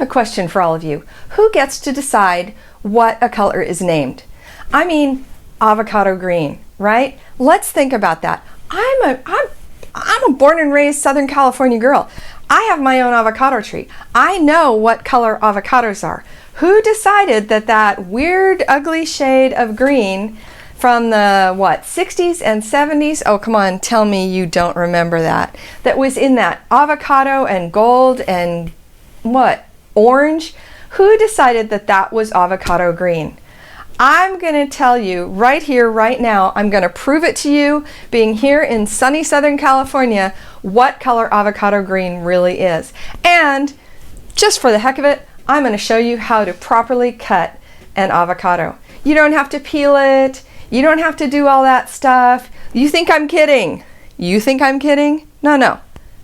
a question for all of you. Who gets to decide what a color is named? I mean, avocado green, right? Let's think about that. I'm a born and raised Southern California girl. I have my own avocado tree. I know what color avocados are. Who decided that that weird, ugly shade of green from the, 60s and 70s? Oh, come on, tell me you don't remember that. That was in that avocado and gold and orange? Who decided that that was avocado green? I'm going to tell you right here, right now, I'm going to prove it to you, being here in sunny Southern California, what color avocado green really is. And just for the heck of it, I'm going to show you how to properly cut an avocado. You don't have to peel it. You don't have to do all that stuff. You think I'm kidding? You think I'm kidding? No, no.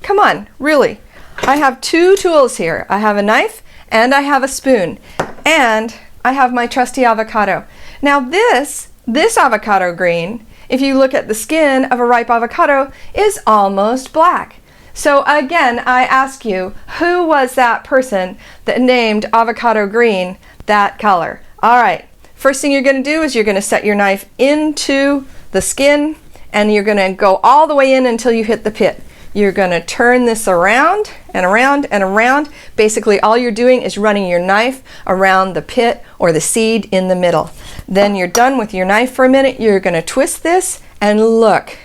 Come on, really. I have two tools here. I have a knife and I have a spoon. And I have my trusty avocado. Now this avocado green, if you look at the skin of a ripe avocado, is almost black. So again, I ask you, who was that person that named avocado green that color? All right, first thing you're going to do is you're going to set your knife into the skin and you're going to go all the way in until you hit the pit. You're going to turn this around and around and around. Basically, all you're doing is running your knife around the pit or the seed in the middle. Then you're done with your knife for a minute. You're going to twist this and look.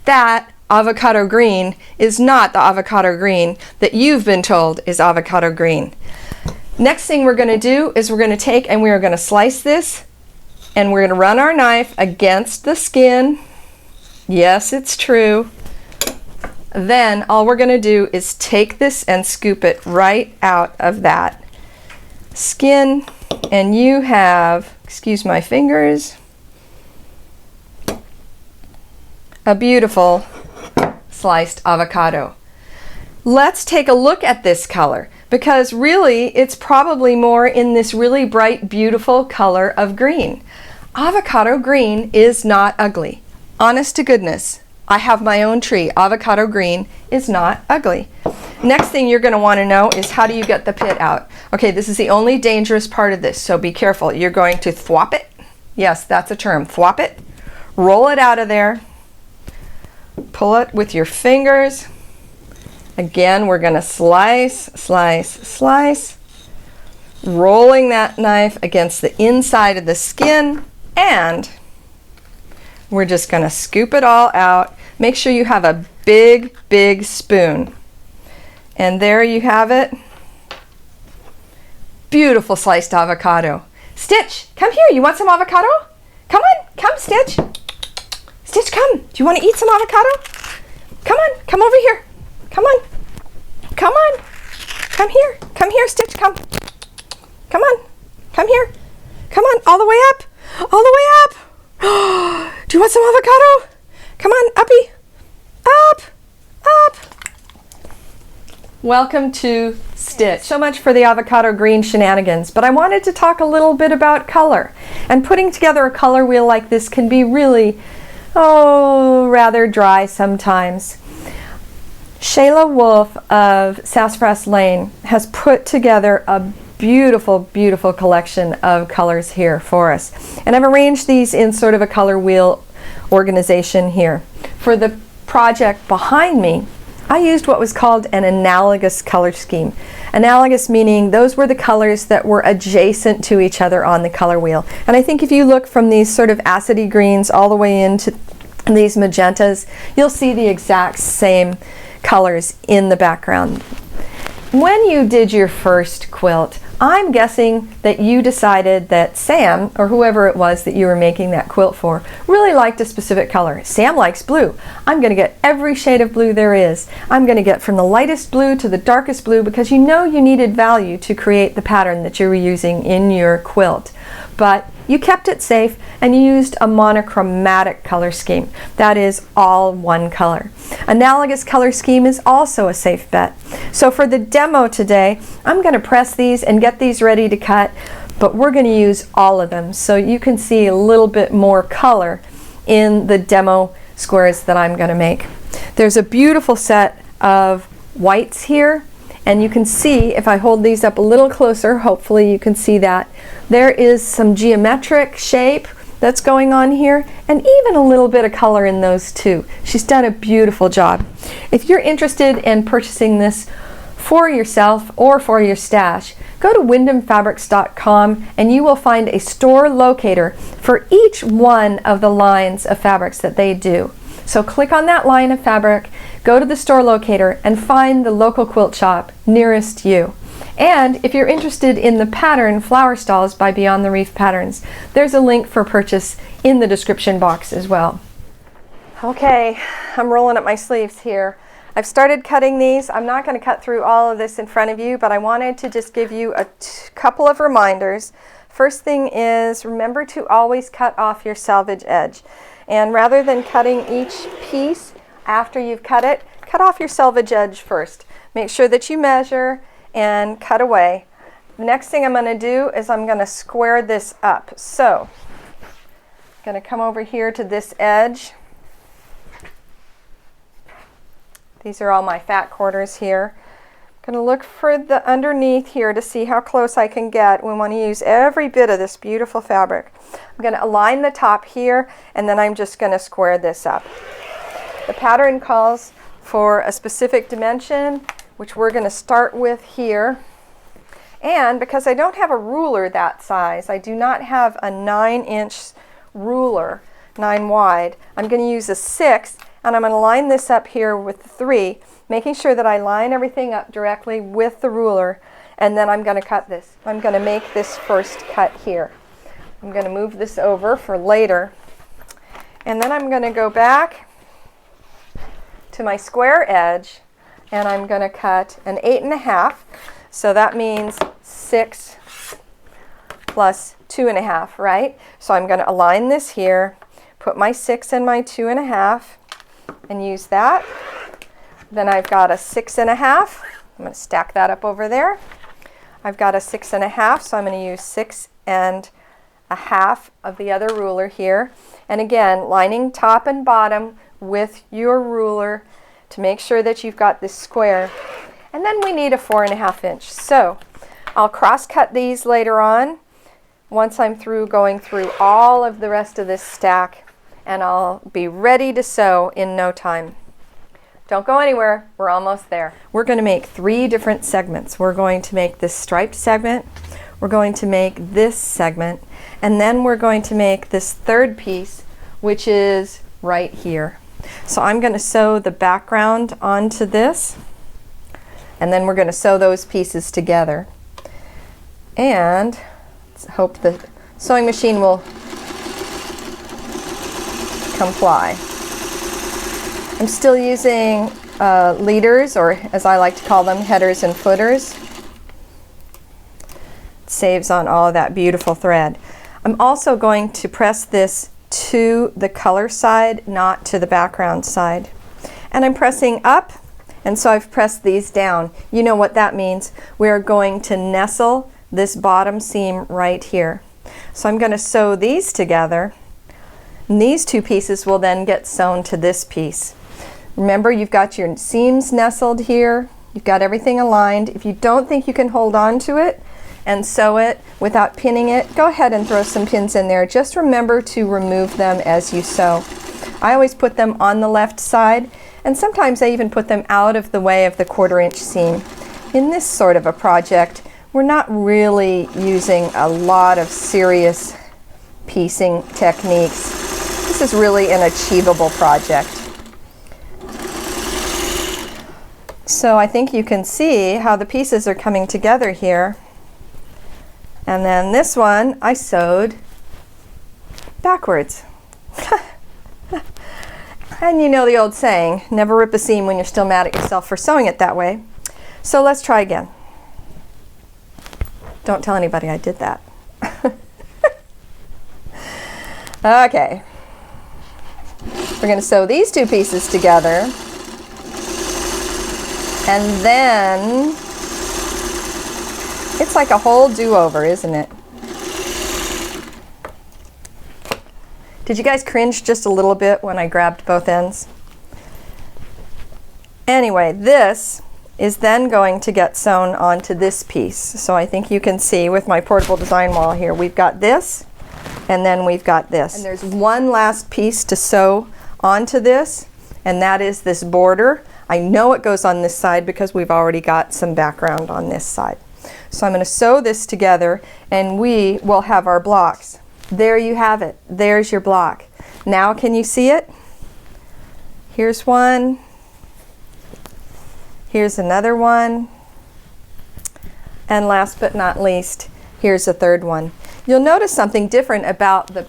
That avocado green is not the avocado green that you've been told is avocado green. Next thing we're going to do is we're going to take and we're going to slice this and we're going to run our knife against the skin. Yes, it's true. Then all we're going to do is take this and scoop it right out of that skin, and you have, excuse my fingers, a beautiful sliced avocado. Let's take a look at this color, because really it's probably more in this really bright, beautiful color of green. Avocado green is not ugly. Honest to goodness. I have my own tree. Avocado green is not ugly. Next thing you're going to want to know is how do you get the pit out? Okay, this is the only dangerous part of this, so be careful. You're going to thwop it. Yes, that's a term. Thwop it. Roll it out of there. Pull it with your fingers. Again, we're going to slice, slice, slice. Rolling that knife against the inside of the skin, and we're just going to scoop it all out. Make sure you have a big, big spoon. And there you have it. Beautiful sliced avocado. Stitch, come here. You want some avocado? Come on, come, Stitch. Stitch, come. Do you want to eat some avocado? Come on, come over here. Come on. Come on. Come here. Come here, Stitch, come. Come on. Come here. Come on, all the way up. All the way up. Do you want some avocado? Come on, uppy. Up, up. Welcome to Stitch. So much for the avocado green shenanigans, but I wanted to talk a little bit about color. And putting together a color wheel like this can be really, rather dry sometimes. Shayla Wolf of Sassafras Lane has put together a beautiful, beautiful collection of colors here for us. And I've arranged these in sort of a color wheel organization here. For the project behind me, I used what was called an analogous color scheme. Analogous meaning those were the colors that were adjacent to each other on the color wheel. And I think if you look from these sort of acidy greens all the way into these magentas, you'll see the exact same colors in the background. When you did your first quilt, I'm guessing that you decided that Sam, or whoever it was that you were making that quilt for, really liked a specific color. Sam likes blue. I'm going to get every shade of blue there is. I'm going to get from the lightest blue to the darkest blue because you know you needed value to create the pattern that you were using in your quilt. But you kept it safe and you used a monochromatic color scheme. That is all one color. Analogous color scheme is also a safe bet. So for the demo today, I'm going to press these and get these ready to cut, but we're going to use all of them so you can see a little bit more color in the demo squares that I'm going to make. There's a beautiful set of whites here, And you can see, if I hold these up a little closer, hopefully you can see that, there is some geometric shape that's going on here, and even a little bit of color in those too. She's done a beautiful job. If you're interested in purchasing this for yourself or for your stash, go to windhamfabrics.com and you will find a store locator for each one of the lines of fabrics that they do. So click on that line of fabric, go to the store locator, and find the local quilt shop nearest you. And if you're interested in the pattern Flower Stalls by Beyond the Reef Patterns, there's a link for purchase in the description box as well. Okay, I'm rolling up my sleeves here. I've started cutting these. I'm not going to cut through all of this in front of you, but I wanted to just give you a couple of reminders. First thing is, remember to always cut off your selvage edge. And rather than cutting each piece after you've cut it, cut off your selvage edge first. Make sure that you measure and cut away. The next thing I'm going to do is I'm going to square this up. So I'm going to come over here to this edge. These are all my fat quarters here. I'm going to look for the underneath here to see how close I can get. We want to use every bit of this beautiful fabric. I'm going to align the top here, and then I'm just going to square this up. The pattern calls for a specific dimension, which we're going to start with here. And because I don't have a ruler that size, I do not have a 9-inch ruler, 9 wide, I'm going to use a 6, and I'm going to line this up here with the 3, making sure that I line everything up directly with the ruler, and then I'm going to cut this. I'm going to make this first cut here. I'm going to move this over for later, and then I'm going to go back to my square edge, and I'm going to cut an 8.5, so that means 6 plus 2.5, right? So I'm going to align this here, put my 6 and my 2.5, and use that. Then I've got a 6.5. I'm going to stack that up over there. I've got a 6.5, so I'm going to use 6.5 of the other ruler here. And again, lining top and bottom with your ruler to make sure that you've got this square. And then we need a 4.5 inch. So I'll cross cut these later on once I'm through going through all of the rest of this stack, and I'll be ready to sew in no time. Don't go anywhere, we're almost there. We're going to make 3 different segments. We're going to make this striped segment, we're going to make this segment, and then we're going to make this third piece, which is right here. So I'm going to sew the background onto this, and then we're going to sew those pieces together. And let's hope the sewing machine will comply. I'm still using leaders, or as I like to call them, headers and footers. It saves on all of that beautiful thread. I'm also going to press this to the color side, not to the background side. And I'm pressing up, and so I've pressed these down. You know what that means. We're going to nestle this bottom seam right here. So I'm going to sew these together, and these 2 pieces will then get sewn to this piece. Remember, you've got your seams nestled here, you've got everything aligned. If you don't think you can hold on to it and sew it without pinning it, go ahead and throw some pins in there. Just remember to remove them as you sew. I always put them on the left side, and sometimes I even put them out of the way of the 1/4 inch seam. In this sort of a project, we're not really using a lot of serious piecing techniques. This is really an achievable project. So I think you can see how the pieces are coming together here. And then this one I sewed backwards. And you know the old saying, never rip a seam when you're still mad at yourself for sewing it that way. So let's try again. Don't tell anybody I did that. Okay. We're going to sew these 2 pieces together. And then it's like a whole do-over, isn't it? Did you guys cringe just a little bit when I grabbed both ends? Anyway, this is then going to get sewn onto this piece. So I think you can see with my portable design wall here, we've got this, and then we've got this. And there's one last piece to sew onto this, and that is this border. I know it goes on this side because we've already got some background on this side. So I'm going to sew this together, and we will have our blocks. There you have it. There's your block. Now can you see it? Here's one. Here's another one. And last but not least, here's a third one. You'll notice something different about the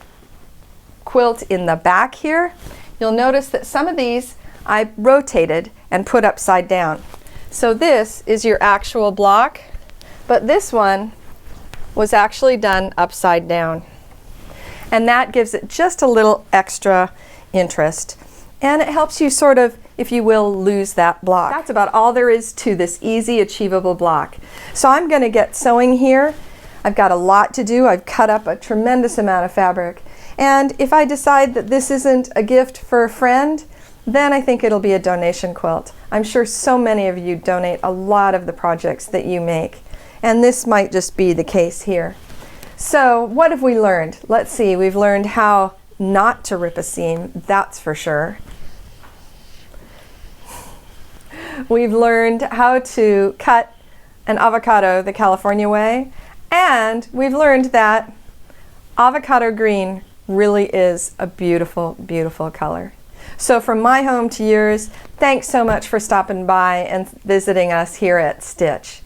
quilt in the back here. You'll notice that some of these I rotated and put upside down. So this is your actual block, but this one was actually done upside down. And that gives it just a little extra interest. And it helps you sort of, if you will, lose that block. That's about all there is to this easy, achievable block. So I'm going to get sewing here. I've got a lot to do. I've cut up a tremendous amount of fabric. And if I decide that this isn't a gift for a friend, then I think it'll be a donation quilt. I'm sure so many of you donate a lot of the projects that you make. And this might just be the case here. So what have we learned? Let's see, we've learned how not to rip a seam, that's for sure. We've learned how to cut an avocado the California way, and we've learned that avocado green really is a beautiful, beautiful color. So from my home to yours, thanks so much for stopping by and visiting us here at Stitch.